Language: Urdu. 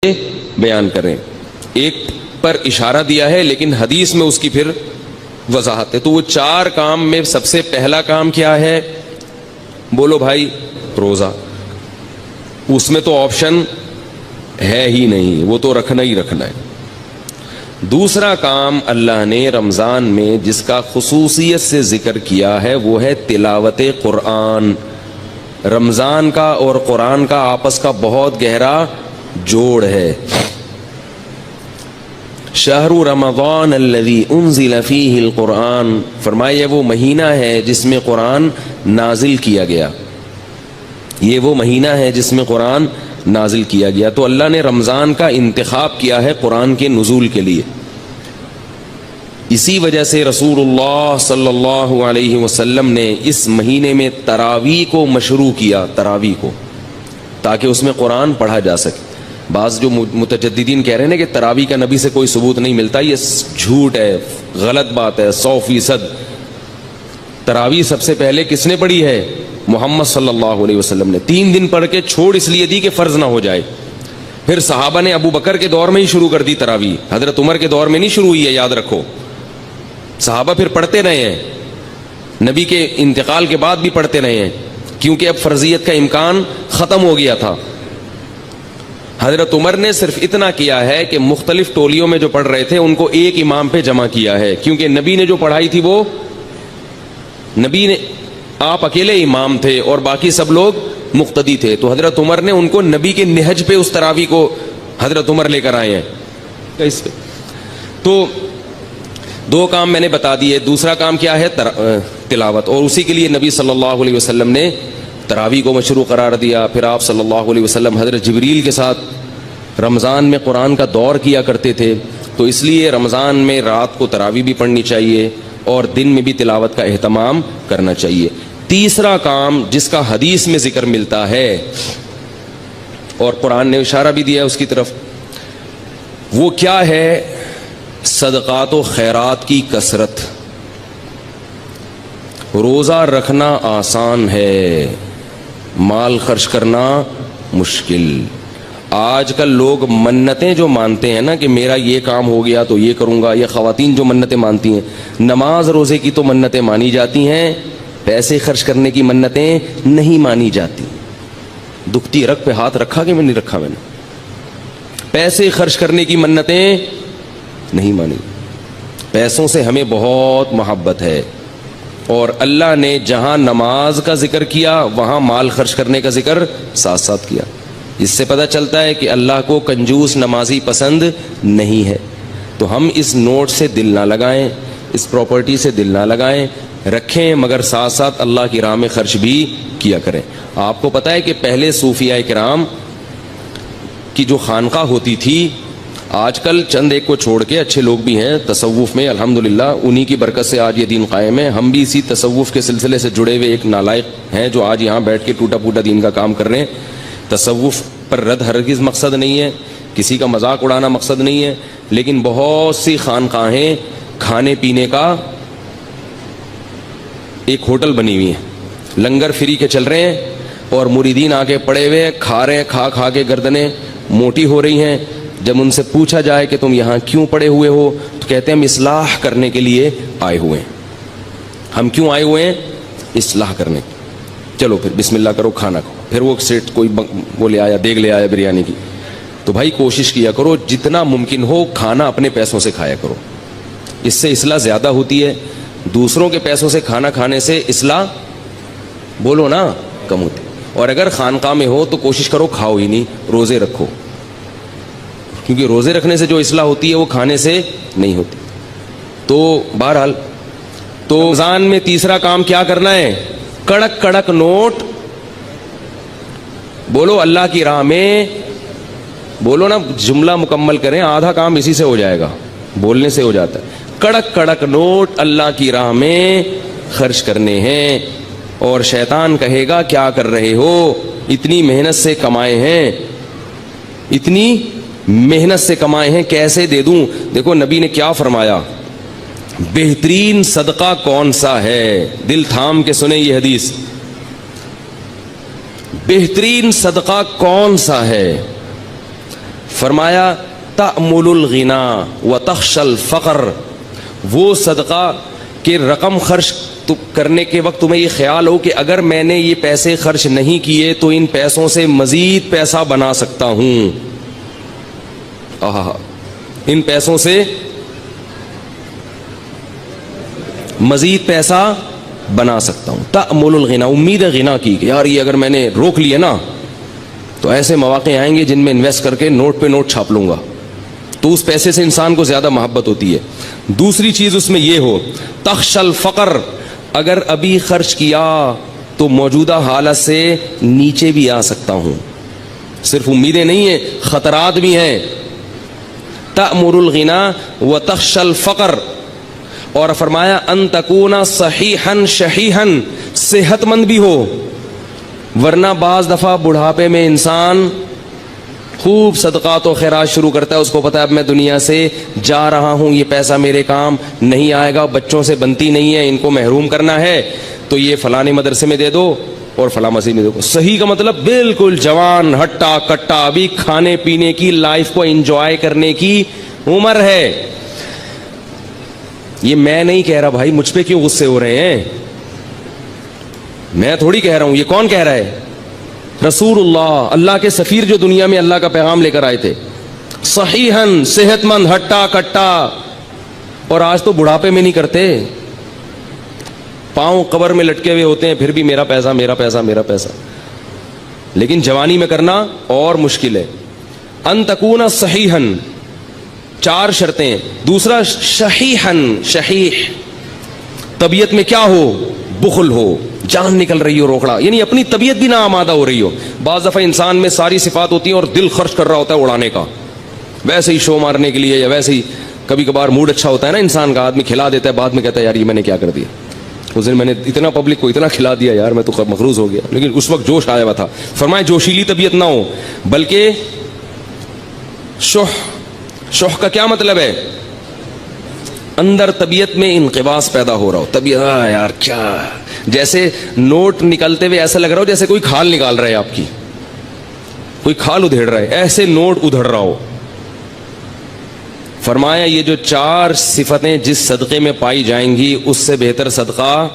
بیان کریں. ایک پر اشارہ دیا ہے لیکن حدیث میں اس کی پھر وضاحت ہے. تو وہ چار کام میں سب سے پہلا کام کیا ہے؟ بولو بھائی، روزہ. اس میں تو آپشن ہے ہی نہیں، وہ تو رکھنا ہی رکھنا ہے. دوسرا کام اللہ نے رمضان میں جس کا خصوصیت سے ذکر کیا ہے وہ ہے تلاوت قرآن. رمضان کا اور قرآن کا آپس کا بہت گہرا جوڑ ہے. شہر رمضان الذی انزل فیہ القرآن، فرمایا وہ مہینہ ہے جس میں قرآن نازل کیا گیا. یہ وہ مہینہ ہے جس میں قرآن نازل کیا گیا. تو اللہ نے رمضان کا انتخاب کیا ہے قرآن کے نزول کے لیے. اسی وجہ سے رسول اللہ صلی اللہ علیہ وسلم نے اس مہینے میں تراویح کو مشروع کیا، تراویح کو، تاکہ اس میں قرآن پڑھا جا سکے. بعض جو متجددین کہہ رہے ہیں کہ تراویح کا نبی سے کوئی ثبوت نہیں ملتا، یہ جھوٹ ہے، غلط بات ہے 100%. تراویح سب سے پہلے کس نے پڑھی ہے؟ محمد صلی اللہ علیہ وسلم نے. 3 دن پڑھ کے چھوڑ اس لیے دی کہ فرض نہ ہو جائے. پھر صحابہ نے ابو بکر کے دور میں ہی شروع کر دی تراویح، حضرت عمر کے دور میں نہیں شروع ہوئی ہے، یاد رکھو. صحابہ پھر پڑھتے رہے ہیں، نبی کے انتقال کے بعد بھی پڑھتے رہے ہیں، کیونکہ اب فرضیت کا امکان ختم ہو گیا تھا. حضرت عمر نے صرف اتنا کیا ہے کہ مختلف ٹولیوں میں جو پڑھ رہے تھے ان کو ایک امام پہ جمع کیا ہے، کیونکہ نبی نے جو پڑھائی تھی وہ نبی نے، آپ اکیلے امام تھے اور باقی سب لوگ مقتدی تھے. تو حضرت عمر نے ان کو نبی کے نہج پہ اس تراویح کو حضرت عمر لے کر آئے ہیں اس پہ. تو 2 کام میں نے بتا دیے. دوسرا کام کیا ہے؟ تلاوت. اور اسی کے لیے نبی صلی اللہ علیہ وسلم نے تراویح کو مشروع قرار دیا. پھر آپ صلی اللہ علیہ وسلم حضرت جبریل کے ساتھ رمضان میں قرآن کا دور کیا کرتے تھے. تو اس لیے رمضان میں رات کو تراویح بھی پڑھنی چاہیے اور دن میں بھی تلاوت کا اہتمام کرنا چاہیے. تیسرا کام جس کا حدیث میں ذکر ملتا ہے اور قرآن نے اشارہ بھی دیا ہے اس کی طرف، وہ کیا ہے؟ صدقات و خیرات کی کثرت. روزہ رکھنا آسان ہے، مال خرچ کرنا مشکل. آج کل لوگ منتیں جو مانتے ہیں نا کہ میرا یہ کام ہو گیا تو یہ کروں گا، یہ خواتین جو منتیں مانتی ہیں، نماز روزے کی تو منتیں مانی جاتی ہیں، پیسے خرچ کرنے کی منتیں نہیں مانی جاتی. دکھتی رگ پہ ہاتھ رکھا کہ میں نہیں رکھا؟ میں نے پیسے خرچ کرنے کی منتیں نہیں مانی. پیسوں سے ہمیں بہت محبت ہے، اور اللہ نے جہاں نماز کا ذکر کیا وہاں مال خرچ کرنے کا ذکر ساتھ ساتھ کیا. اس سے پتہ چلتا ہے کہ اللہ کو کنجوس نمازی پسند نہیں ہے. تو ہم اس نوٹ سے دل نہ لگائیں، اس پراپرٹی سے دل نہ لگائیں، رکھیں، مگر ساتھ ساتھ اللہ کی راہ میں خرچ بھی کیا کریں. آپ کو پتہ ہے کہ پہلے صوفیاء کرام کی جو خانقاہ ہوتی تھی، آج کل چند ایک کو چھوڑ کے اچھے لوگ بھی ہیں تصوف میں الحمدللہ، انہی کی برکت سے آج یہ دین قائم ہے. ہم بھی اسی تصوف کے سلسلے سے جڑے ہوئے ایک نالائق ہیں جو آج یہاں بیٹھ کے ٹوٹا پھوٹا دین کا کام کر رہے ہیں. تصوف پر رد ہرگز مقصد نہیں ہے، کسی کا مذاق اڑانا مقصد نہیں ہے، لیکن بہت سی خانقاہیں کھانے پینے کا ایک ہوٹل بنی ہوئی ہیں، لنگر فری کے چل رہے ہیں اور مریدین آ کے پڑے ہوئے کھا رہے ہیں، کھا کھا کے گردنیں موٹی ہو رہی ہیں. جب ان سے پوچھا جائے کہ تم یہاں کیوں پڑے ہوئے ہو تو کہتے ہیں ہم اصلاح کرنے کے لیے آئے ہوئے ہیں. ہم کیوں آئے ہوئے ہیں؟ اصلاح کرنے. چلو پھر بسم اللہ کرو، کھانا کھاؤ. پھر وہ سیٹ کوئی وہ لے آیا، دیگ لے آیا بریانی کی. تو بھائی کوشش کیا کرو جتنا ممکن ہو کھانا اپنے پیسوں سے کھایا کرو، اس سے اصلاح زیادہ ہوتی ہے. دوسروں کے پیسوں سے کھانا کھانے سے اصلاح بولو نا کم ہوتی. اور اگر خانقاہ میں ہو تو کوشش کرو کھاؤ ہی نہیں، روزے رکھو، کیونکہ روزے رکھنے سے جو اصلاح ہوتی ہے وہ کھانے سے نہیں ہوتی. تو بہرحال تو رمضان میں تیسرا کام کیا کرنا ہے؟ کڑک کڑک نوٹ. بولو اللہ کی راہ میں، بولو نا، جملہ مکمل کریں، آدھا کام اسی سے ہو جائے گا، بولنے سے ہو جاتا ہے. کڑک کڑک نوٹ اللہ کی راہ میں خرچ کرنے ہیں. اور شیطان کہے گا کیا کر رہے ہو، اتنی محنت سے کمائے ہیں، اتنی محنت سے کمائے ہیں، کیسے دے دوں؟ دیکھو نبی نے کیا فرمایا، بہترین صدقہ کون سا ہے؟ دل تھام کے سنیں یہ حدیث. بہترین صدقہ کون سا ہے؟ فرمایا تأمل الغنا وتخشى الفقر، وہ صدقہ کہ رقم خرچ کرنے کے وقت تمہیں یہ خیال ہو کہ اگر میں نے یہ پیسے خرچ نہیں کیے تو ان پیسوں سے مزید پیسہ بنا سکتا ہوں، ان پیسوں سے مزید پیسہ بنا سکتا ہوں۔ تأمل الغنا، امید ہے غنا کی کہ یار یہ اگر میں نے روک لیا نا تو ایسے مواقع آئیں گے جن میں انویسٹ کر کے نوٹ پہ نوٹ چھاپ لوں گا، تو اس پیسے سے انسان کو زیادہ محبت ہوتی ہے۔ دوسری چیز اس میں یہ ہو تخشى الفقر، اگر ابھی خرچ کیا تو موجودہ حالت سے نیچے بھی آ سکتا ہوں، صرف امیدیں نہیں ہیں، خطرات بھی ہیں۔ تأمل الغنا وتخشى الفقر، اور فرمایا ان تکون صحیحا شحیحا، صحت مند بھی ہو، ورنہ بعض دفعہ بڑھاپے میں انسان خوب صدقات و خیرات شروع کرتا ہے، اس کو پتا ہے اب میں دنیا سے جا رہا ہوں، یہ پیسہ میرے کام نہیں آئے گا، بچوں سے بنتی نہیں ہے، ان کو محروم کرنا ہے، تو یہ فلانے مدرسے میں دے دو اور فلاں مسجد میں دے دو۔ صحیح کا مطلب بالکل جوان ہٹا کٹا، ابھی کھانے پینے کی، لائف کو انجوائے کرنے کی عمر ہے۔ یہ میں نہیں کہہ رہا بھائی، مجھ پہ کیوں غصے ہو رہے ہیں، میں تھوڑی کہہ رہا ہوں، یہ کون کہہ رہا ہے؟ رسول اللہ، اللہ کے سفیر جو دنیا میں اللہ کا پیغام لے کر آئے تھے، صحیحاً، صحت مند، ہٹا کٹا، اور آج تو بڑھاپے میں نہیں کرتے، پاؤں قبر میں لٹکے ہوئے ہوتے ہیں پھر بھی میرا پیسہ میرا پیسہ میرا پیسہ، لیکن جوانی میں کرنا اور مشکل ہے۔ ان تکون صحیحاً، 4 شرطیں۔ دوسرا شحیحاً، شحیح، طبیعت میں کیا ہو؟ بخل ہو، جان نکل رہی ہو روکڑا، یعنی اپنی طبیعت بھی نہ آمادہ ہو رہی ہو۔ بعض دفعہ انسان میں ساری صفات ہوتی ہیں اور دل خرچ کر رہا ہوتا ہے اڑانے کا، ویسے ہی شو مارنے کے لیے، یا ویسے ہی کبھی کبھار موڈ اچھا ہوتا ہے نا انسان کا، آدمی کھلا دیتا ہے، بعد میں کہتا ہے یار یہ میں نے کیا کر دیا، اس دن میں نے اتنا پبلک کو اتنا کھلا دیا یار میں تو مقروض ہو گیا، لیکن اس وقت جوش آیا ہوا تھا۔ فرمائے جوشیلی طبیعت نہ ہو، بلکہ شح کا کیا مطلب ہے؟ اندر طبیعت میں انقباض پیدا ہو رہا ہو، طبیعت یار کیا، جیسے نوٹ نکلتے ہوئے ایسا لگ رہا ہو جیسے کوئی کھال نکال رہا ہے، آپ کی کوئی کھال ادھیڑ رہا ہے، ایسے نوٹ ادھڑ رہا ہو۔ فرمایا یہ جو 4 صفتیں جس صدقے میں پائی جائیں گی اس سے بہتر صدقہ